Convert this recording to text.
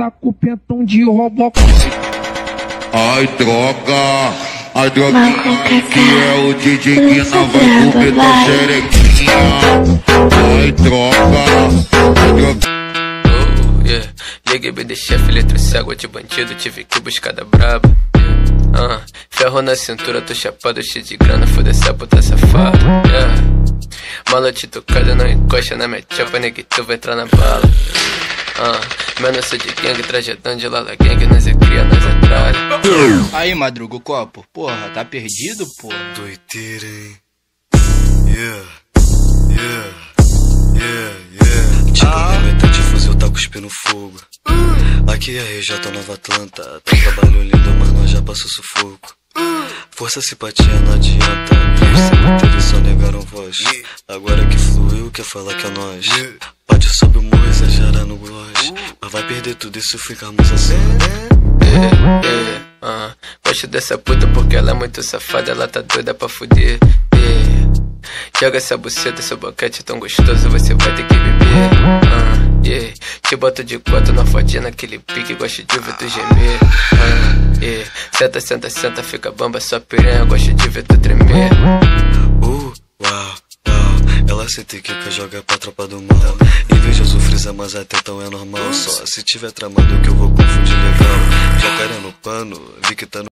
tá com o pentão de Robocop. Ai, droga, ai, droguinha, que é o DJ que não vai comer tua xerequinha. Ai, droga, ai, droga. Yeah. Liguei bem de chefe, letra cego de bandido, tive que buscar da braba. Ferro na cintura, tô chapado, cheio de grana, foda essa puta safada. Yeah. Malote tocada, não encosta na minha chapa, nega, tu vai entrar na bala. Menos de gangue, trajetão de lala gang, nós é cria, nós é tralha. Aí, Madruga, o copo, porra, tá perdido, porra? Doideira, hein? Yeah, yeah, yeah, yeah. Tipo, meta de fuzil tá cuspindo fogo. Aqui é a RJ Nova Atlanta. Tá trabalho lindo, mas nós já passou sufoco. Força, simpatia, não adianta. Os cemitérios só negaram voz. Agora que fluiu, quer falar que é nós. Bate sobre o morro, exagera no gloss. Mas vai perder tudo isso, ficamos assim. Gosto dessa puta porque ela é muito safada, ela tá doida pra fuder. Joga essa buceta, seu boquete tão gostoso, você vai ter que beber. Te boto de quatro na fodinha, naquele pique, gosto de ver tu gemer. Senta, senta, senta, fica bamba, sua piranha, gosto de ver tu tremer. Uau, uau, ela se tica, joga pra tropa do mal. Invejoso frisa, mas até então é normal. Só se tiver tramando que eu vou confundir legal. Jacaré no pano, vi que tá no